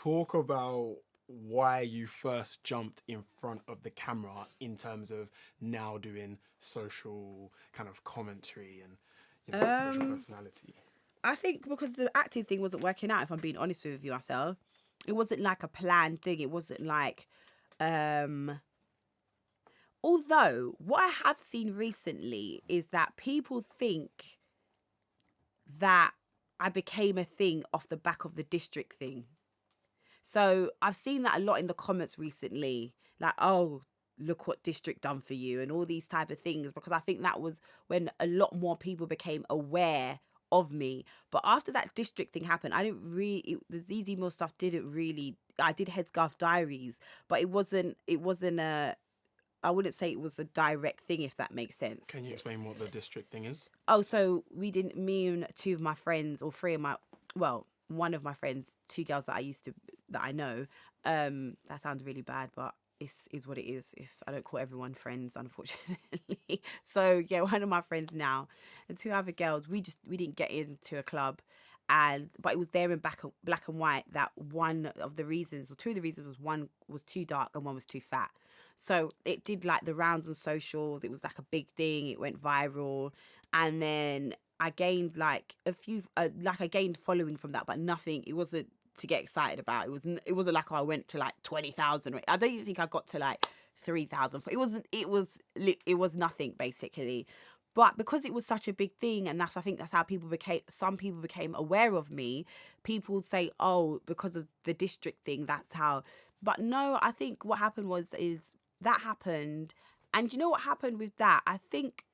talk about why you first jumped in front of the camera in terms of now doing social kind of commentary and, social Um, personality? I think because the acting thing wasn't working out. If I'm being honest with you, myself, it wasn't like a planned thing. It wasn't like, um. Although what I have seen recently is that people think that I became a thing off the back of the district thing. So I've seen that a lot in the comments recently, like, oh, look what district done for you and all these type of things, because I think that was when a lot more people became aware of me. But after that district thing happened, I didn't really, the Zeze Millz stuff didn't really, I did Headscarf Diaries, but it wasn't a, I wouldn't say it was a direct thing, if that makes sense. Can you explain what the district thing is? Oh, so we didn't, me and two of my friends, or three of my, well, one of my friends, two girls that I know. That sounds really bad, but it's is what it is. It's, I don't call everyone friends, unfortunately. So yeah, one of my friends now, and two other girls. We didn't get into a club, and but it was there in black and white that one of the reasons, or two of the reasons, was one was too dark and one was too fat. So it did like the rounds on socials. It was like a big thing. It went viral, and then I gained like a few, I gained following from that, but nothing. It wasn't to get excited about. It wasn't like, oh, I went to like 20,000. I don't even think I got to like 3,000. It wasn't. It was nothing basically. But because it was such a big thing, and I think that's how some people became aware of me. People say, oh, because of the district thing, that's how. But no, I think what happened is that happened. And you know what happened with that? I think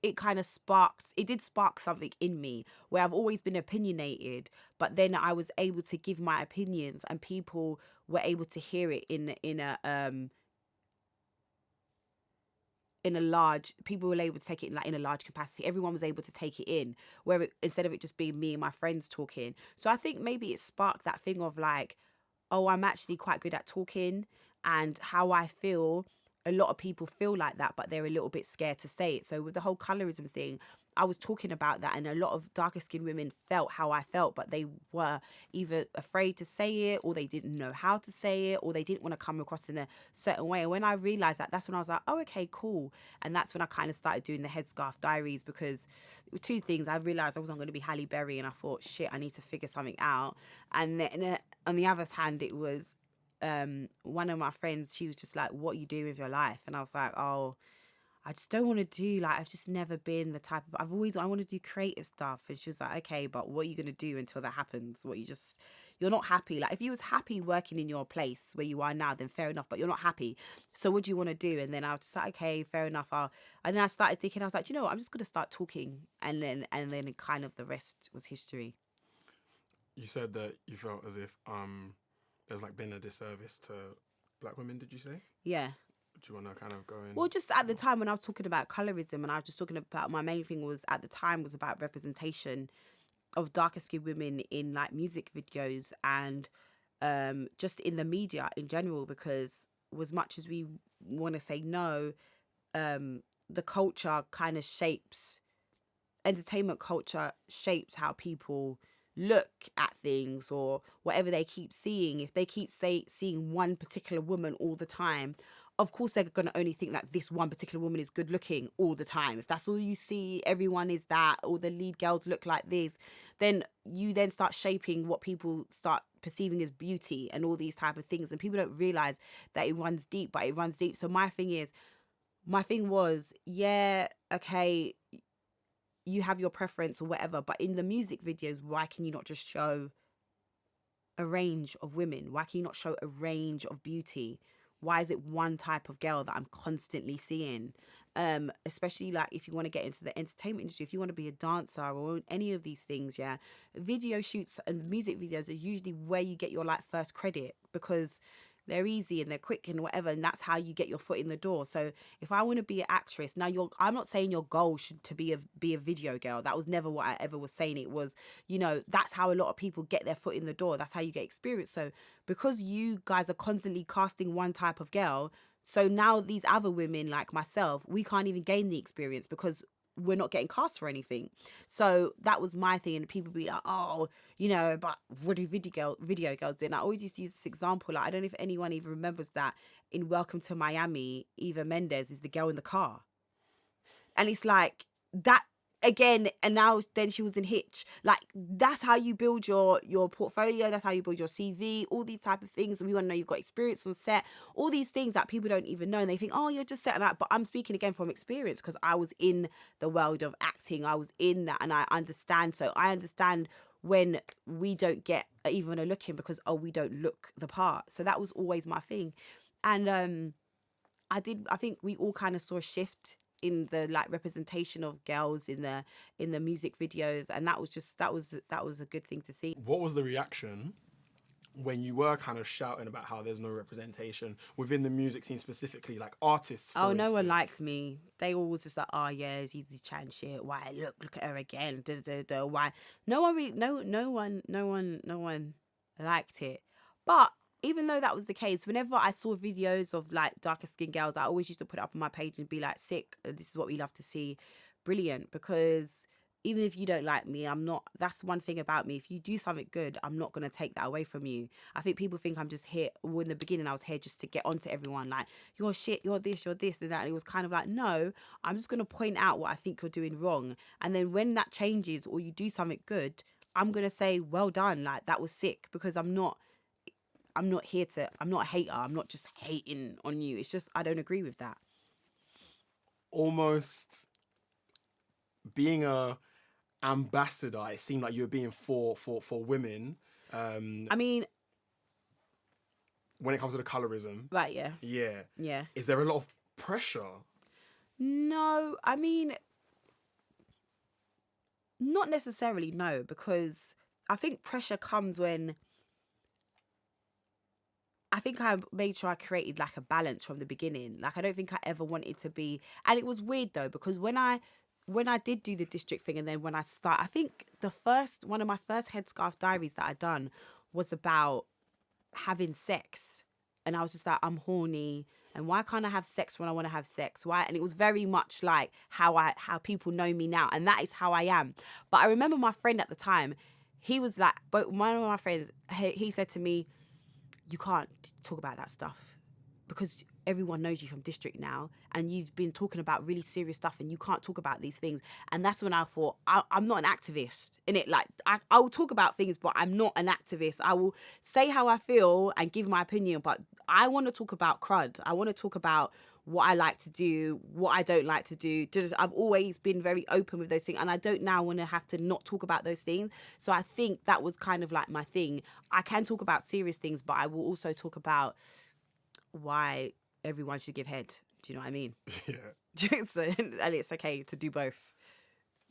it did spark something in me where I've always been opinionated, but then I was able to give my opinions and people were able to hear it in a large, people were able to take it in, like, in a large capacity. Everyone was able to take it in, instead of it just being me and my friends talking. So I think maybe it sparked that thing of like, oh, I'm actually quite good at talking, and how I feel. A lot of people feel like that, but they're a little bit scared to say it. So with the whole colorism thing, I was talking about that, and a lot of darker skinned women felt how I felt, but they were either afraid to say it, or they didn't know how to say it, or they didn't want to come across in a certain way. And when I realized that, that's when I was like, oh, okay, cool. And that's when I kind of started doing the Headscarf Diaries, because two things. I realized I wasn't going to be Halle Berry, and I thought, shit, I need to figure something out. And then on the other hand, it was one of my friends, she was just like, what you do with your life? And I was like, oh, I just don't want to do, like, I've just never been the type of, I want to do creative stuff. And she was like, okay, but what are you going to do until that happens? You're not happy. Like, if you was happy working in your place where you are now, then fair enough, but you're not happy. So what do you want to do? And then I was just like, okay, fair enough. And then I started thinking, I was like, you know what? I'm just going to start talking. And then kind of the rest was history. You said that you felt as if there's like been a disservice to black women. Did you say? Yeah. Do you want to kind of go in? Well, just at the time when I was talking about colorism, and I was just talking about, my main thing was at the time was about representation of darker skinned women in like music videos, and just in the media in general, because as much as we want to say no, the culture kind of shapes, entertainment culture shapes how people look at things, or whatever they keep seeing. If they keep seeing one particular woman all the time, of course they're going to only think that this one particular woman is good looking all the time. If that's all you see, everyone is that, all the lead girls look like this, then you then start shaping what people start perceiving as beauty and all these type of things. And people don't realize that it runs deep, but it runs deep. So my thing was, yeah, okay, you have your preference or whatever, but in the music videos, why can you not just show a range of women? Why can you not show a range of beauty? Why is it one type of girl that I'm constantly seeing? Especially like if you want to get into the entertainment industry, if you want to be a dancer or any of these things, yeah, video shoots and music videos are usually where you get your like first credit, because they're easy and they're quick and whatever, and that's how you get your foot in the door. So if I want to be an actress, now I'm not saying your goal should to be a video girl. That was never what I ever was saying. It was, that's how a lot of people get their foot in the door. That's how you get experience. So because you guys are constantly casting one type of girl, so now these other women like myself, we can't even gain the experience because we're not getting cast for anything. So that was my thing. And people be like, oh, you know, but what do video girls do? And I always used to use this example. Like, I don't know if anyone even remembers that in Welcome to Miami, Eva Mendes is the girl in the car. And it's like that again. And now then she was in Hitch. Like, that's how you build your portfolio. That's how you build your CV, all these type of things. We want to know you've got experience on set, all these things that people don't even know. And they think, oh, you're just setting up. But I'm speaking again from experience because I was in the world of acting. I was in that and I understand. So I understand when we don't get even a look in because, oh, we don't look the part. So that was always my thing. And I think we all kind of saw a shift in the like representation of girls in the music videos, and that was a good thing to see. What was the reaction when you were kind of shouting about how there's no representation within the music scene, specifically like artists? Oh, no one likes me. They all was just like, oh yeah, he's chatting shit. Why look at her again? Why? No one liked it. But even though that was the case, whenever I saw videos of like darker skinned girls, I always used to put it up on my page and be like, sick, this is what we love to see. Brilliant. Because even if you don't like me, that's one thing about me. If you do something good, I'm not going to take that away from you. I think people think I'm just here. Well, in the beginning, I was here just to get onto everyone. Like, you're shit, you're this, and that. And it was kind of like, no, I'm just going to point out what I think you're doing wrong. And then when that changes or you do something good, I'm going to say, well done. Like, that was sick, because I'm not a hater. I'm not just hating on you. It's just, I don't agree with that. Almost being a ambassador, it seemed like you were being for women. I mean, when it comes to the colorism. Right, yeah. Yeah. Yeah. Is there a lot of pressure? No, I mean, not necessarily, no, because I think pressure comes when I think I made sure I created like a balance from the beginning. Like, I don't think I ever wanted to be, and it was weird though, because when I did do the district thing, and then when I I think one of my first Headscarf Diaries that I'd done was about having sex. And I was just like, I'm horny, and why can't I have sex when I want to have sex? Why? And it was very much like how people know me now, and that is how I am. But I remember my friend at the time, he was like, but one of my friends, he said to me, you can't talk about that stuff because everyone knows you from district now, and you've been talking about really serious stuff, and you can't talk about these things. And that's when I thought, I'm not an activist, innit? Like, I will talk about things, but I'm not an activist. I will say how I feel and give my opinion, but I want to talk about crud. I want to talk about what I like to do, what I don't like to do. I've always been very open with those things, and I don't now want to have to not talk about those things. So I think that was kind of like my thing. I can talk about serious things, but I will also talk about why everyone should give head. Do you know what I mean? Yeah. So, and it's okay to do both.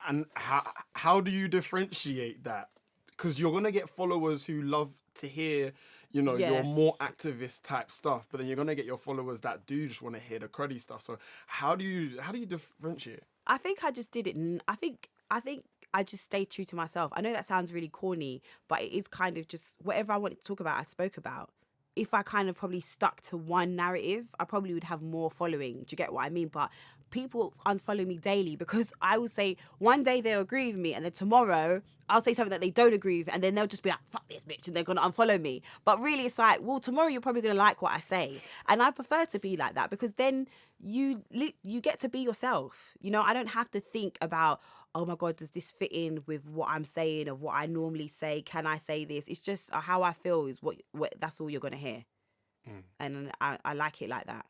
And how do you differentiate that? Because you're gonna get followers who love to hear, your more activist type stuff, but then you're gonna get your followers that do just want to hear the cruddy stuff. So how do you differentiate? I think I just did it. I think I just stayed true to myself. I know that sounds really corny, but it is kind of just whatever I wanted to talk about, I spoke about. If I kind of probably stuck to one narrative, I probably would have more following. Do you get what I mean? But people unfollow me daily because I will say one day they'll agree with me, and then tomorrow I'll say something that they don't agree with, and then they'll just be like, fuck this bitch, and they're going to unfollow me. But really, it's like, well, tomorrow you're probably going to like what I say. And I prefer to be like that, because then you get to be yourself. I don't have to think about, oh my God, does this fit in with what I'm saying, of what I normally say? Can I say this? It's just how I feel is what that's all you're going to hear. And I like it like that.